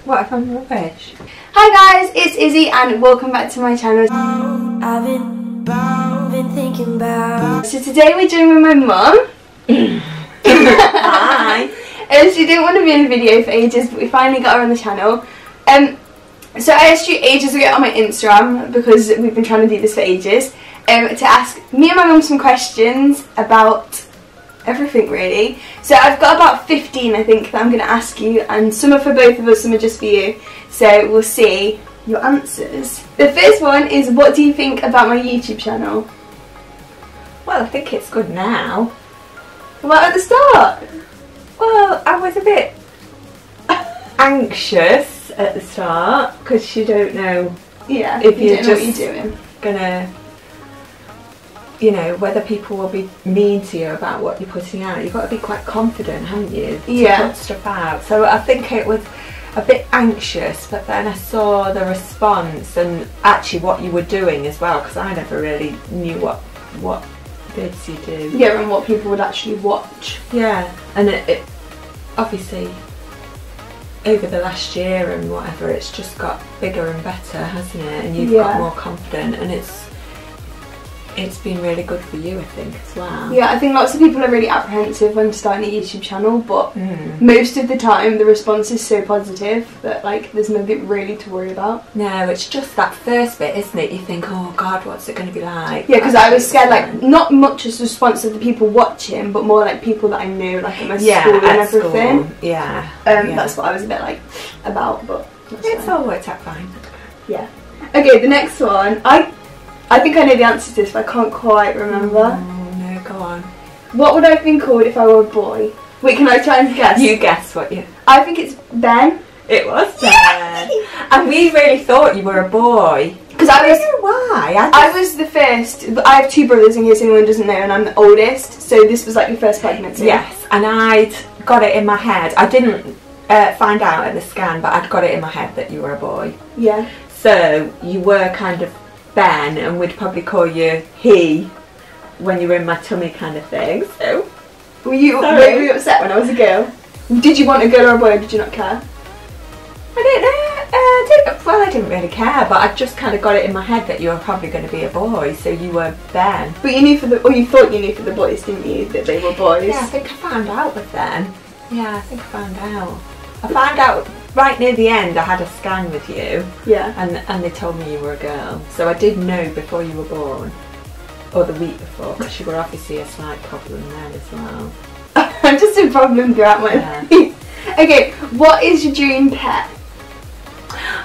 What if I'm rubbish? Hi guys, it's Izzy and welcome back to my channel. I've been thinking about. So today we're doing with my mum. Hi. She didn't want to be in the video for ages, but we finally got her on the channel. So I asked you ages ago on my Instagram, because we've been trying to do this for ages, to ask me and my mum some questions about everything really. So I've got about 15 I think that I'm going to ask you, and some are for both of us, some are just for you. So we'll see your answers. The first one is, what do you think about my YouTube channel? Well, I think it's good now. What at the start? Well, I was a bit anxious at the start because you don't know if you you're don't know just what you're doing. gonna, you know, whether people will be mean to you about what you're putting out. You've got to be quite confident, haven't you, to put stuff out. So I think it was a bit anxious, but then I saw the response and actually what you were doing as well, because I never really knew what vids you do. Yeah, and what people would actually watch. Yeah, and it obviously over the last year and whatever, it's just got bigger and better, hasn't it? And you've got more confident, and it's been really good for you, I think, as well. Yeah, I think lots of people are really apprehensive when starting a YouTube channel, but most of the time the response is so positive that like there's nothing really to worry about. No, it's just that first bit, isn't it? You think, oh God, what's it going to be like? Yeah, because I was scared, like, not much as a response of the people watching, but more like people that I knew, like at my school and everything. School. Yeah. That's what I was a bit like about, but it's all worked out fine. Yeah. Okay, the next one, I think I know the answer to this, but I can't quite remember. Oh, no, go on. What would I have been called if I were a boy? Wait, can I try and guess? You guess what you... I think it's Ben. It was Ben. And we really thought you were a boy. Because I was... I don't know why. I was the first. I have two brothers, in case anyone doesn't know, and I'm the oldest. So this was like your first pregnancy. Yes, and I'd got it in my head. I didn't find out at the scan, but I'd got it in my head that you were a boy. Yeah. So you were kind of Ben, and we'd probably call you he when you were in my tummy, kind of thing. So were you upset when I was a girl? Did you want a girl or a boy, or did you not care? I don't know. I didn't really care, but I just kind of got it in my head that you were probably going to be a boy, so you were Ben. But you knew you thought you knew for the boys, didn't you, that they were boys? Yeah, I think I found out with them. Yeah, I think I found out. I found out right near the end. I had a scan with you. Yeah. And they told me you were a girl. So I did know before you were born, or the week before, because you were obviously a slight problem then as well. I'm just a problem throughout my life. Okay, what is your dream pet?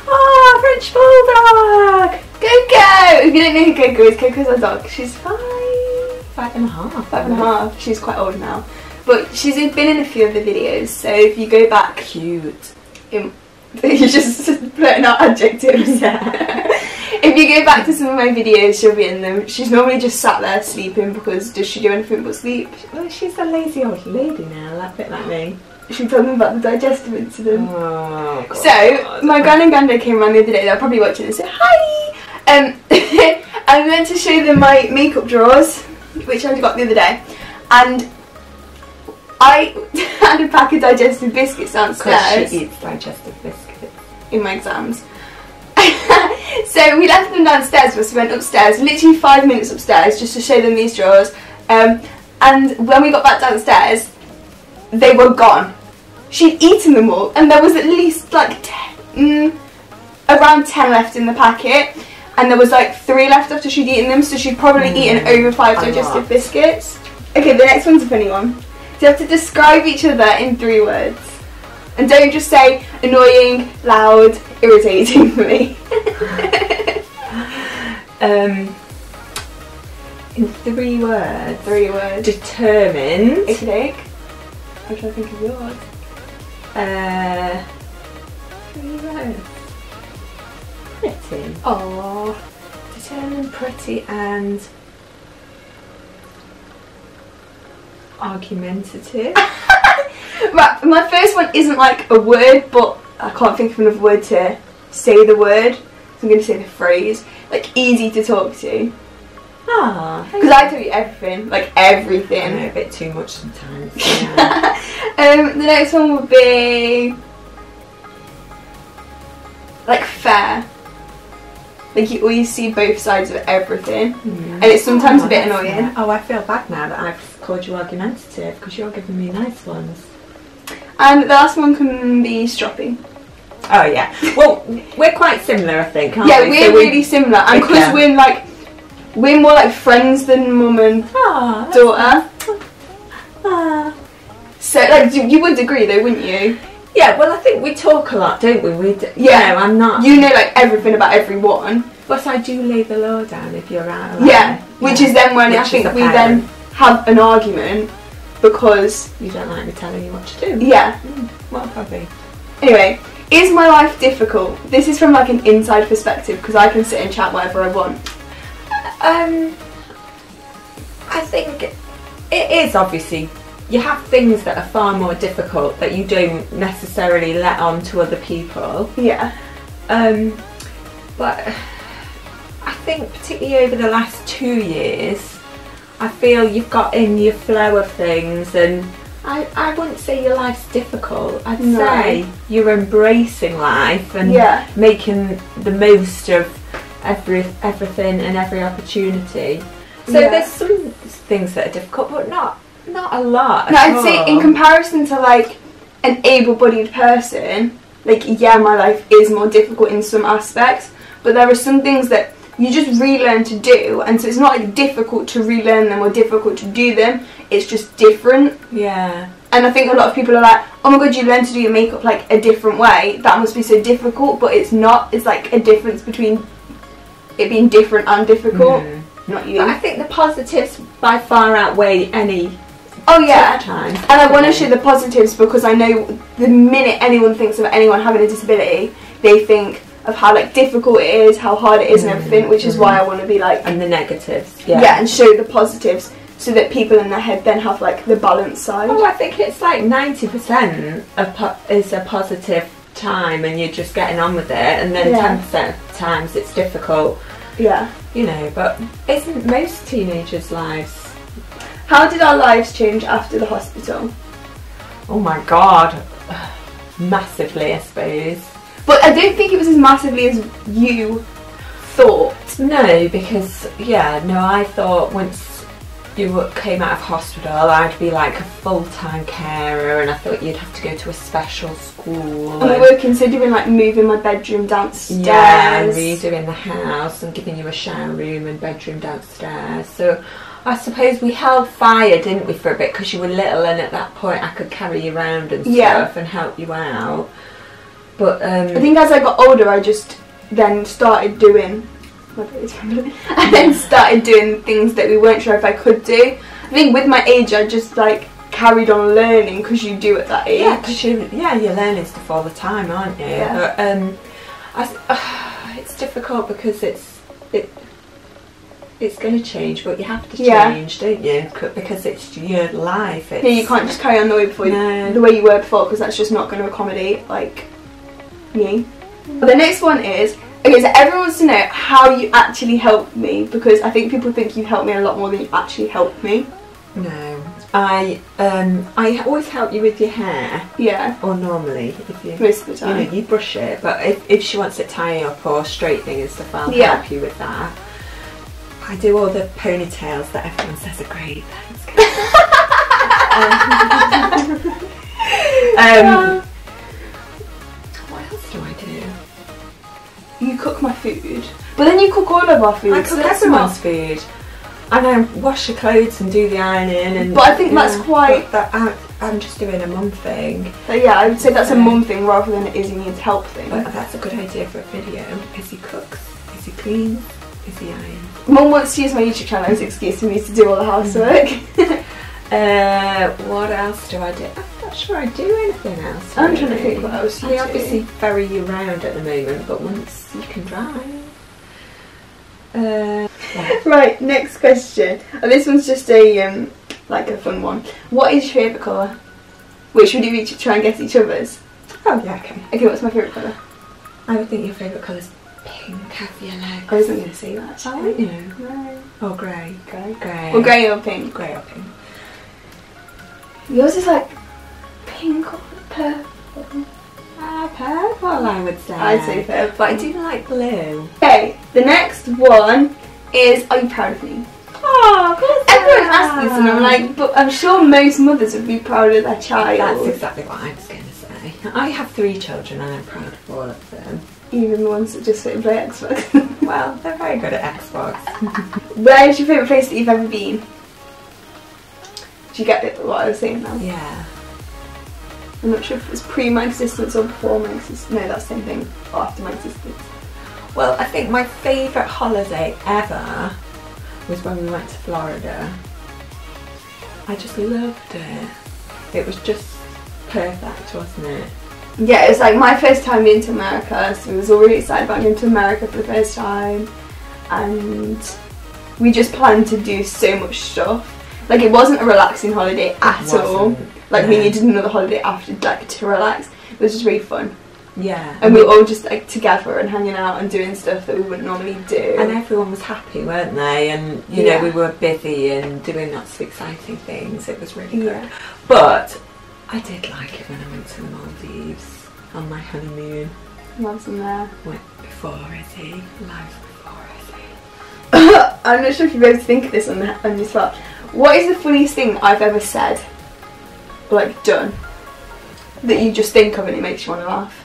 Oh, French Bulldog! Coco! If you don't know who Coco is, Coco's our dog. She's 5.5. 5.5. She's quite old now. But she's been in a few of the videos, so if you go back... Cute. You're just putting out adjectives. Yeah. If you go back to some of my videos, she'll be in them. She's normally just sat there sleeping, because does she do anything but sleep? Well, she's a lazy old lady now, a bit like me. She told me about the digestive incident. Oh, God. So, my gran and granddad came around the other day. They're probably watching this. So, hi! I went to show them my makeup drawers, which I got the other day, and I had a pack of digestive biscuits downstairs. Because she eats digestive biscuits. In my exams. So we left them downstairs, but we went upstairs, literally 5 minutes upstairs, just to show them these drawers. And when we got back downstairs, they were gone. She'd eaten them all, and there was at least like around 10 left in the packet, and there was like 3 left after she'd eaten them, so she'd probably eaten over 5 digestive biscuits. Okay, the next one's a funny one. So you have to describe each other in 3 words. And don't just say annoying, loud, irritating for me. In 3 words. 3 words. Determined. Okay. I'm trying to think of yours. 3 words. Pretty. Aww. Determined, pretty, and argumentative. Right, my first one isn't like a word, but I can't think of another word to say the word, so I'm going to say the phrase. Like, easy to talk to. Ah. Because I tell you everything, like everything. I know, a bit too much sometimes. Yeah. The next one would be like fair. Like you always see both sides of everything, and it's sometimes a bit annoying. Fair. Oh, I feel bad now that I've called you argumentative because you're giving me nice ones. And the last one can be stroppy. Oh yeah. Well, we're quite similar, I think, aren't yeah, we? we're really similar, and because we're more like friends than mum and daughter. So like you would agree though, wouldn't you? Yeah, well I think we talk a lot, don't we? Yeah, no, I'm not. You know like everything about everyone. But I do lay the law down if you're out of line. Yeah, which is then when I think we then have an argument because you don't like me telling you what to do. Yeah. What have I been? Anyway, is my life difficult? This is from like an inside perspective because I can sit and chat whatever I want. I think it is obviously. You have things that are far more difficult that you don't necessarily let on to other people. Yeah. But I think particularly over the last 2 years, I feel you've got in your flow of things, and I wouldn't say your life's difficult. I'd say you're embracing life and making the most of everything and every opportunity. So there's some things that are difficult, but not a lot. No, I'd say in comparison to like an able-bodied person, like yeah, my life is more difficult in some aspects, but there are some things that you just relearn to do, and so it's not like difficult to relearn them or difficult to do them, it's just different. Yeah. And I think a lot of people are like, oh my god, you learn to do your makeup like a different way, that must be so difficult, but it's not. It's like a difference between it being different and difficult. Not you. But I think the positives by far outweigh any times. And I want to show the positives because I know the minute anyone thinks of anyone having a disability, they think of how like difficult it is, how hard it is and everything, which is why I want to be like... And the negatives, and show the positives so that people in their head then have like the balance side. Oh, I think it's like 90% is a positive time and you're just getting on with it, and then 10% of the times it's difficult. Yeah. You know, but isn't most teenagers' lives... How did our lives change after the hospital? Oh my god. Massively, I suppose. But I don't think it was as massively as you thought. No, because, I thought once you came out of hospital I'd be like a full-time carer, and I thought you'd have to go to a special school. And we were considering like moving my bedroom downstairs. Yeah, and redoing the house and giving you a shower room and bedroom downstairs. So I suppose we held fire, didn't we, for a bit, because you were little, and at that point I could carry you around and stuff and help you out. But I think as I got older I just then started doing things that we weren't sure if I could do. I think with my age I just like carried on learning because you do at that age. Yeah, because you're learning stuff all the time, aren't you? Yeah. But it's difficult because it's going to change, but you have to change, don't you? Because it's your life. Yeah, you can't just carry on the way you were before, because that's just not going to accommodate like me. The next one is, okay, so everyone wants to know how you actually helped me, because I think people think you helped me a lot more than you actually helped me. No, I always help you with your hair. Yeah. Or normally, if you most of the time, you know, you brush it. But if she wants it tying up or straightening and stuff, I'll help you with that. I do all the ponytails that everyone says are great. Thanks. What else do I do? You cook my food, but then you cook all of our food. I cook everyone's food. And I wash your clothes and do the ironing. And, but I think that's quite... I'm just doing a mum thing. But yeah, I would say that's a mum thing rather than it is a needs help thing. But that's a good idea for a video. Is he cooks? Is he cleans? Is he irons? Mum wants to use my YouTube channel as an excuse for me to do all the housework. What else do I do? I'm not sure I do anything else. I'm trying to think what else you do. I obviously ferry you around at the moment, but once you can drive. Right, next question. And this one's just a like a fun one. What is your favourite colour? Which would you each try and guess each other's? Oh yeah, okay. Okay, what's my favourite colour? I would think your favourite colour's pink, have your legs. I wasn't going to say that actually. Oh, weren't you? No. Or grey. Grey. Or grey or pink? Grey or pink. Yours is like pink or purple. purple, I would say. I'd say purple. But I do like blue. Okay, the next one is, are you proud of me? Oh, of course. Everyone asks this and I'm like, but I'm sure most mothers would be proud of their child. That's exactly what I was going to say. I have 3 children and I'm proud of all of them. Even the ones that just sit and play Xbox. Well, they're very good at Xbox. Where is your favourite place that you've ever been? Do you get it, what I was saying now? Yeah. I'm not sure if it was pre my existence or before my existence. No, that's the same thing. Or after my existence. Well, I think my favourite holiday ever was when we went to Florida. I just loved it. It was just perfect, wasn't it? Yeah, it was like my first time being to America, so we was all really excited about going to America for the first time, and we just planned to do so much stuff. Like, it wasn't a relaxing holiday at all. Like, we needed another holiday after, like, to relax. It was just really fun. Yeah. And we were all just like together and hanging out and doing stuff that we wouldn't normally do. And everyone was happy, weren't they? And you know, we were busy and doing lots of exciting things. It was really good. But I did like it when I went to the Maldives on my honeymoon. Loves in there. Went before Izzy. Lives before Izzy. I'm not sure if you're able to think of this on your spot. What is the funniest thing I've ever said, or like done, that you just think of and it makes you want to laugh?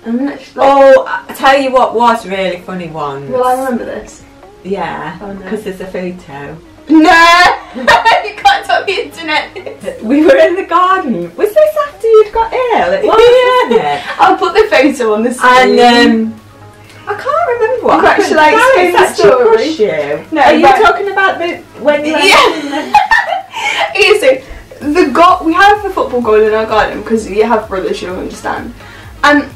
I'm not sure, I tell you what was really funny once. Will I remember this? Yeah, oh, no. Because there's a photo. No! You can't tell the internet. We were in the garden. Was this after you'd got ill? It was, wasn't it? I'll put the photo on the screen. And I can't remember what happened. Should I explain the story? Push you. No, are you talking about the when you were Okay, so we have a football goal in our garden because you have brothers, you'll understand. And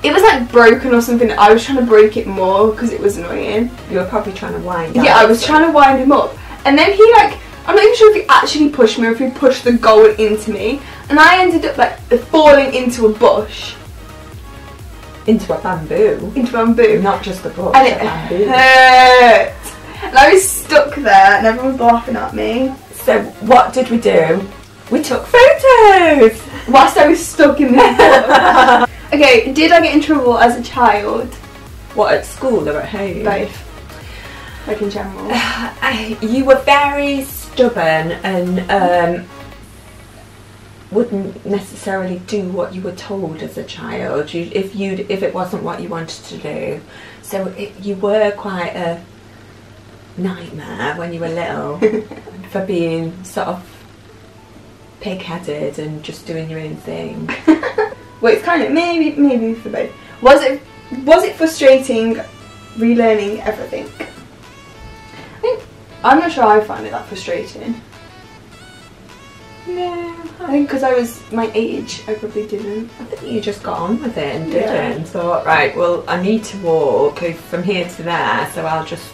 it was like broken or something. I was trying to break it more because it was annoying. You were probably trying to wind up. Yeah, I was trying to wind him up. And then he like, I'm not even sure if he actually pushed me or if he pushed the goal into me. And I ended up like falling into a bush. Into a bamboo? Into bamboo. Not just a bush, and it bamboo. hurt. And I was stuck there and everyone was laughing at me. So what did we do? We took photos! Whilst I was stuck in this. Okay, did I get in trouble as a child? What, at school or at home? Both. Like in general. You were very stubborn and wouldn't necessarily do what you were told as a child if it wasn't what you wanted to do. So you were quite a nightmare when you were little for being sort of pig-headed and just doing your own thing. Well, it's kind of maybe for both. Was it frustrating relearning everything? I'm not sure I found it that frustrating. No, I think because I was my age, I probably didn't. I think you just got on with it and did it and thought, right, well, I need to walk from here to there, so I'll just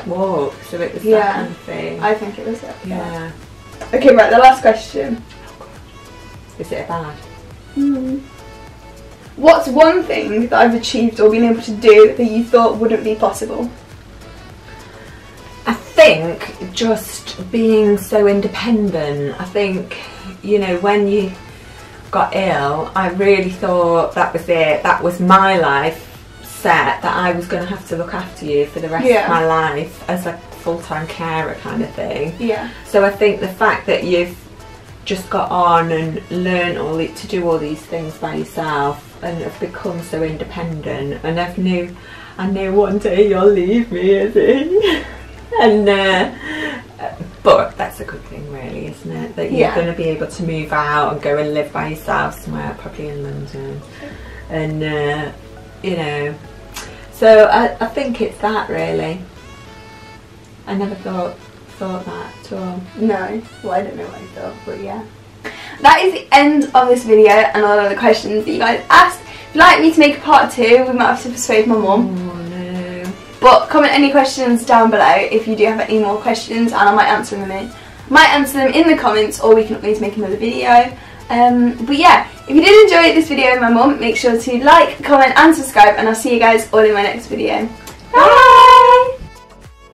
walk. So it was that kind of thing. I think it was that. Yeah. Okay, right, the last question. Is it bad? What's one thing that I've achieved or been able to do that you thought wouldn't be possible? I think just being so independent. I think, you know, when you got ill, I really thought that was it. That was my life set, that I was going to have to look after you for the rest of my life as a full-time carer kind of thing. Yeah. So I think the fact that you've just got on and learned to do all these things by yourself and have become so independent, and I knew one day you'll leave me, Izzy. And but that's a good thing, really, isn't it? That you're going to be able to move out and go and live by yourself somewhere, probably in London, and you know. So I think it's that, really. I never thought that at all. No, well, I don't know what I thought, but yeah. That is the end of this video and all of the questions that you guys asked. If you'd like me to make a part 2, we might have to persuade my mum. Oh no. But comment any questions down below if you do have any more questions, and I might answer them in the comments, or we can always make another video. But yeah, if you did enjoy this video with my mum, make sure to like, comment and subscribe, and I'll see you guys all in my next video. Bye!